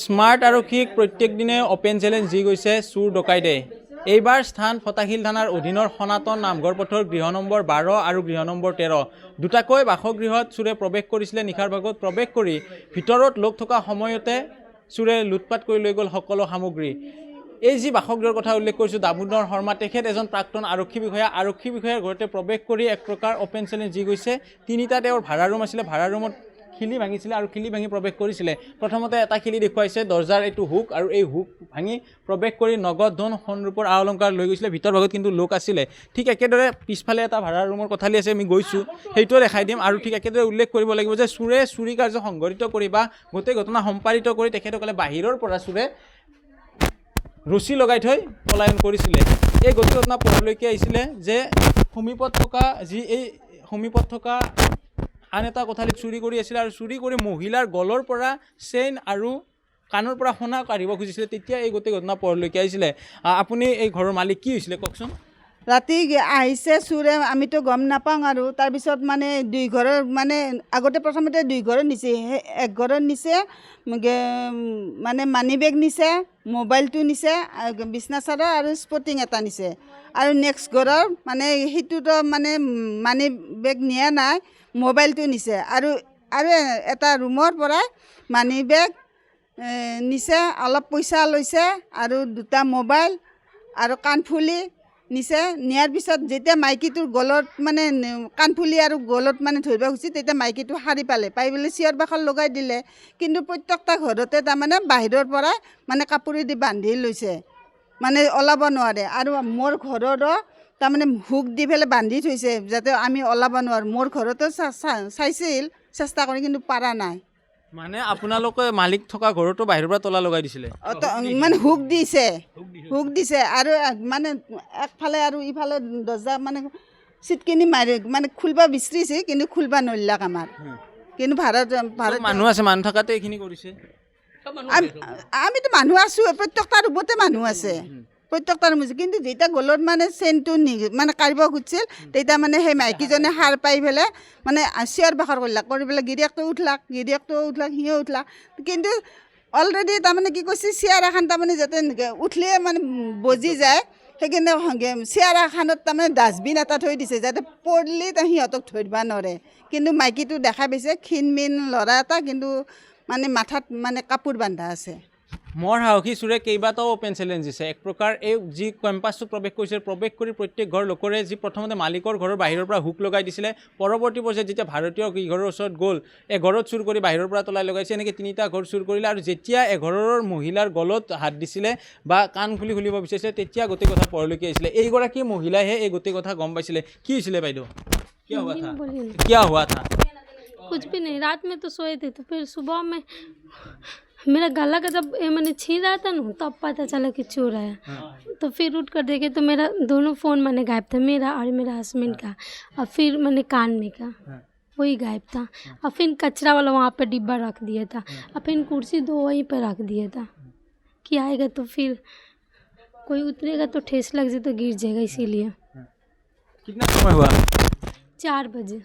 Smart আৰক্ষীক প্ৰত্যেক দিনে অপেন চেলেঞ্জ দি গৈছে চুৰ ডকাইতে। এইবাৰ স্থান ফটাশিল থানাৰ অধীনৰ সনাতন নামঘৰ পথৰ গৃহ নম্বৰ 12 আৰু গৃহ নম্বৰ 13 দুটাকৈ বাসগৃহত চুৰে প্ৰৱেশ কৰিছিলে। নিশাৰ ভাগত প্ৰৱেশ কৰি ভিতৰত লোক থকা সময়তে চুৰে লুটপাট কৰি লৈ গ'ল সকলো সামগ্ৰী। এই যি বাসগৃহৰ কথা উল্লেখ কৰিছোঁ দামোদৰ শৰ্মা, তেখেত এজন প্ৰাক্তন আৰক্ষী বিষয়াৰ ঘৰতে প্ৰৱেশ কৰি এক প্ৰকাৰ অপেন চেলেঞ্জ দি গৈছে। তিনিটা তেওঁৰ ভাড়া ৰুম আছিলে, ভাড়া ৰুমত খিলি ভাঙিছিলে আৰু খিলি ভাঙি প্ৰৱেশ কৰিছিলে। প্ৰথমতে এটা খিলি দেখুৱাইছে দৰ্জাৰ এইটো হুক, আৰু এই হুক ভাঙি প্ৰৱেশ কৰি নগদ ধন সোণৰূপৰ আ অলংকাৰ লৈ গৈছিলে। ভিতৰ ভাগত কিন্তু লোক আছিলে। ঠিক একেদৰে পিছফালে এটা ভাড়া ৰুমৰ কোঠালি আছে, আমি গৈছোঁ, সেইটোও দেখাই দিম। আৰু ঠিক একেদৰে উল্লেখ কৰিব লাগিব যে চুৰে চুৰি কাৰ্য সংঘটিত কৰি বা গোটেই ঘটনা সম্পাদিত কৰি তেখেতসকলে বাহিৰৰ পৰা চুৰে ৰছী লগাই থৈ পলায়ন কৰিছিলে। এই গোটেই ঘটনা পোহৰলৈকে আহিছিলে যে সমীপত থকা আন এটা কোঠালিত চুৰি কৰি আছিলে আৰু চুৰি কৰি মহিলাৰ গলৰ পৰা চেইন আৰু কাণৰ পৰা সোণা কাঢ়িব খুজিছিলে। তেতিয়া এই গোটেই ঘটনা পোহৰলৈকে আহিছিলে। আপুনি এই ঘৰৰ মালিক, কি হৈছিলে কওকচোন? ৰাতি আহিছে চুৰে, আমিতো গম নাপাওঁ। আৰু তাৰপিছত মানে দুই ঘৰৰ মানে আগতে প্ৰথমতে দুই ঘৰৰ নিছে, এক ঘৰৰ নিছে মানে মানি বেগ নিছে, মোবাইলটো নিছে, বিছনা চাদৰ আৰু স্পৰ্টিং এটা নিছে। আৰু নেক্সট ঘৰৰ মানে সেইটোতো মানে মানি বেগ নিয়া নাই, মোবাইলটো নিছে। আৰু এটা ৰুমৰ পৰাই মানি বেগ নিছে, অলপ পইচা লৈছে আৰু দুটা মোবাইল আৰু কাণফুলি নিছে। নিয়াৰ পিছত যেতিয়া মাইকীটোৰ গলত মানে কাণফুলি আৰু গলত মানে ধৰিব খুজিছে, তেতিয়া মাইকীটো সাৰি পাই পেলাই চিঞৰ বাখৰ লগাই দিলে। কিন্তু প্ৰত্যেকটা ঘৰতে তাৰমানে বাহিৰৰ পৰাই মানে কাপোৰেদি বান্ধি লৈছে, মানে ওলাব নোৱাৰে। আৰু মোৰ ঘৰতো তাৰমানে হুক দি পেলাই বান্ধি থৈছে যাতে আমি ওলাব নোৱাৰোঁ। মোৰ ঘৰতো চাইছিল চেষ্টা কৰি, কিন্তু পাৰা নাই। মানে আপোনালোকে মালিক থকা ঘৰতো বাহিৰৰ পৰা তলা লগাই দিছিলে? মানে হুক দিছে আৰু মানে একফালে আৰু ইফালে দৰ্জা মানে চিটকিনি মাৰি মানে খুলিব বিচাৰিছে, কিন্তু খুলিব নৰিলাক আমাৰ। কিন্তু ভাড়াত মানুহ আছে, মানুহ থকাতে এইখিনি কৰিছে। আমিতো মানুহ আছোঁ, প্ৰত্যেকটা ৰুমতে মানুহ আছে, প্ৰত্যেকটা ৰুম আছে। কিন্তু যেতিয়া গলত মানে চেইনটো মানে কাঢ়িব খুজিছিল, তেতিয়া মানে সেই মাইকীজনে সাৰ পাই পেলাই মানে চিঞৰ বাখৰ কৰি পেলাই গিৰিয়েকটো উঠলাক, সিও উঠলাক। কিন্তু অলৰেডি তাৰমানে কি কৈছে, চেয়াৰ এখন তাৰমানে যাতে উঠলিয়ে মানে বজি যায়, সেইকাৰণে চেয়াৰ এখনত তাৰমানে ডাষ্টবিন এটা থৈ দিছে যাতে পৰিলে সিহঁতক ধৰিব নোৱাৰে। কিন্তু মাইকীটো দেখা পাইছে ক্ষীণমিন ল'ৰা এটা, কিন্তু মানে মাথাত মানে কাপোৰ বান্ধা আছে। মোৰ সাহসী চুৰে কেইবাটাও অপেন চেলেঞ্জ দিছে। এক প্ৰকাৰ এই যি কেম্পাছটোত প্ৰৱেশ কৰিছিল, প্ৰৱেশ কৰি প্ৰত্যেক ঘৰ লোকৰে যি প্ৰথমতে মালিকৰ ঘৰৰ বাহিৰৰ পৰা হুক লগাই দিছিলে, পৰৱৰ্তী পৰ্যায়ত যেতিয়া ভাৰতীয় ঘৰৰ ওচৰত গ'ল, এঘৰত চুৰ কৰি বাহিৰৰ পৰা তলাই লগাইছে। এনেকৈ তিনিটা ঘৰ চুৰ কৰিলে। আৰু যেতিয়া এঘৰৰ মহিলাৰ গলত হাত দিছিলে বা কাণ খুলিব বিচাৰিছিলে, তেতিয়া গোটেই কথা পোহৰলৈকে আহিছিলে। এইগৰাকী মহিলাইহে এই গোটেই কথা গম পাইছিলে। কি হৈছিলে বাইদেউ? কিয় হোৱা থা? कुछ भी नहीं, रात में तो सोए थे, तो फिर सुबह में मेरा गला का जब मैंने छीन रहा था ना, तब पता चला कि चोर आया। तो फिर उठ कर देखे तो मेरा दोनों फ़ोन मैंने गायब था, मेरा और मेरा हस्बैंड का। और फिर मैंने कान में का वही गायब था। और फिर कचरा वाला वहाँ पे डिब्बा रख दिया था, और फिर कुर्सी दो वहीं पर रख दिया था कि आएगा तो फिर कोई उतरेगा तो ठेस लग जाए तो गिर जाएगा, इसीलिए। कितना समय हुआ? 4 बजे।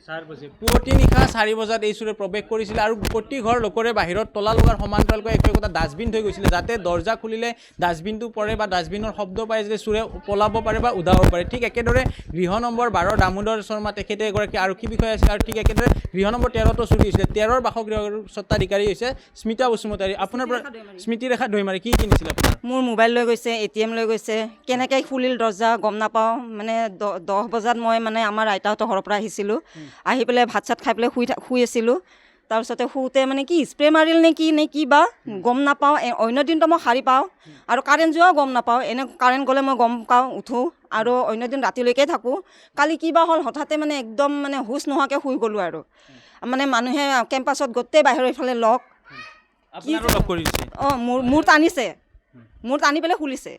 পুৱতি নিশা 4 বজাত এই চুৰে প্ৰৱেশ কৰিছিলে। আৰু প্ৰতি ঘৰ লোকৰে বাহিৰত তলা লগাৰ সমান্তৰালকৈ একোটা ডাষ্টবিন থৈ গৈছিলে, যাতে দৰ্জা খুলিলে ডাষ্টবিনটো পৰে বা ডাষ্টবিনৰ শব্দ পায় যাতে চুৰে পলাব পাৰে বা উদাব পাৰে। ঠিক একেদৰে গৃহ নম্বৰ 12 দামোদৰ শৰ্মা, তেখেতে এগৰাকী আৰক্ষী বিষয়া আছিল। আৰু ঠিক একেদৰে গৃহ নম্বৰ 13তো চুৰি হৈছিলে। 13ৰ বাসগৃহৰ স্বত্বাধিকাৰী হৈছে স্মিতা বসুমতাৰী। আপোনাৰ পৰা স্মৃতিৰেখা দৈমাৰী, কি কিনিছিলে আপোনাৰ? মোৰ মোবাইল লৈ গৈছে, ATM লৈ গৈছে। কেনেকৈ খুলিল দৰ্জা গম নাপাওঁ। মানে 10 বজাত মই মানে আমাৰ আইতাহঁতৰ ঘৰৰ পৰা আহিছিলোঁ, আহি পেলাই ভাত চাত খাই পেলাই শুই আছিলোঁ। তাৰপিছতে শুওঁতে মানে কি স্প্ৰে মাৰিল নে কি বা গম নাপাওঁ। অন্য দিনটো মই সাৰি পাওঁ আৰু কাৰেণ্ট যোৱাও গম নাপাওঁ। এনে কাৰেণ্ট গ'লে মই গম পাওঁ, উঠোঁ, আৰু অন্য দিন ৰাতিলৈকে থাকোঁ। কালি কিবা হ'ল হঠাতে মানে একদম মানে হুচ নোহোৱাকৈ শুই গ'লোঁ। আৰু মানে মানুহে কেম্পাছত গোটেই বাহিৰৰ এইফালে লগ মোৰ টানিছে, মোৰ টানি পেলাই খুলিছে।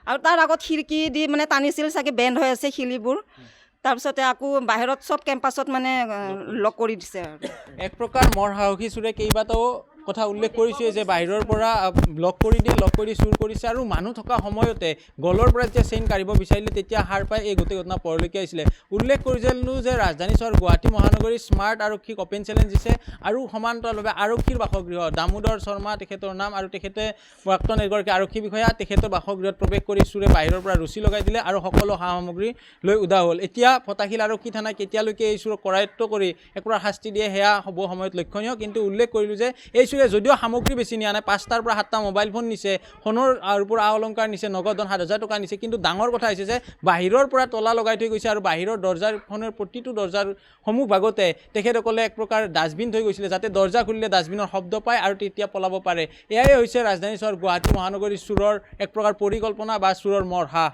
আৰু তাৰ আগত খিৰিকী দি মানে টানিছিল চাগে, বেণ্ড হৈ আছে খিলিবোৰ। তাৰপিছতে আকৌ বাহিৰত চব কেম্পাছত মানে লক কৰি দিছে। আৰু এক প্ৰকাৰ মোৰ সাহসী চুৰে কেইবাটাও কথা উল্লেখ কৰিছে যে বাহিৰৰ পৰা লক কৰি দি চুৰ কৰিছে আৰু মানুহ থকা সময়তে গলৰ পৰা যেতিয়া চেইন কাঢ়িব বিচাৰিলে তেতিয়া হাৰ পাই এই গোটেই ঘটনা পৰলৈকে আহিছিলে। উল্লেখ কৰিছিলোঁ যে ৰাজধানী চহৰ গুৱাহাটী মহানগৰীৰ স্মাৰ্ট আৰক্ষীক অপেন চেলেঞ্জ দিছে আৰু সমান্তৰালভাৱে আৰক্ষীৰ বাসগৃহ দামোদৰ শৰ্মা তেখেতৰ নাম আৰু তেখেতে প্ৰাক্তন এগৰাকী আৰক্ষী বিষয়া তেখেতৰ বাসগৃহত প্ৰৱেশ কৰি চুৰে বাহিৰৰ পৰা ৰুচি লগাই দিলে আৰু সকলো সা সামগ্ৰী লৈ উদা হ'ল। এতিয়া ফটাশিল আৰক্ষী থানাই কেতিয়ালৈকে এই চুৰক কৰায়ত্ব কৰি এক প্ৰকাৰ শাস্তি দিয়ে সেয়া হ'ব সময়ত লক্ষণীয়। কিন্তু উল্লেখ কৰিলোঁ যে এই চুৰে যদিও সামগ্ৰী বেছি নিয়া নাই 5টাৰ পৰা 7টা মোবাইল ফোন নিছে, সোণৰ আৰু পৰা অলংকাৰ নিছে, নগদ ধন 7,000 টকা নিছে, কিন্তু ডাঙৰ কথা হৈছে যে বাহিৰৰ পৰা তলা লগাই থৈ গৈছে আৰু বাহিৰৰ দৰ্জাখনৰ প্ৰতিটো দৰ্জাৰ সন্মুখ ভাগতে তেখেতসকলে এক প্ৰকাৰ ডাষ্টবিন থৈ গৈছিলে যাতে দৰ্জা খুলিলে ডাষ্টবিনৰ শব্দ পায় আৰু তেতিয়া পলাব পাৰে। এয়াই হৈছে ৰাজধানী চহৰ গুৱাহাটী মহানগৰীৰ চুৰৰ এক প্ৰকাৰ পৰিকল্পনা বা চুৰৰ মৰহা।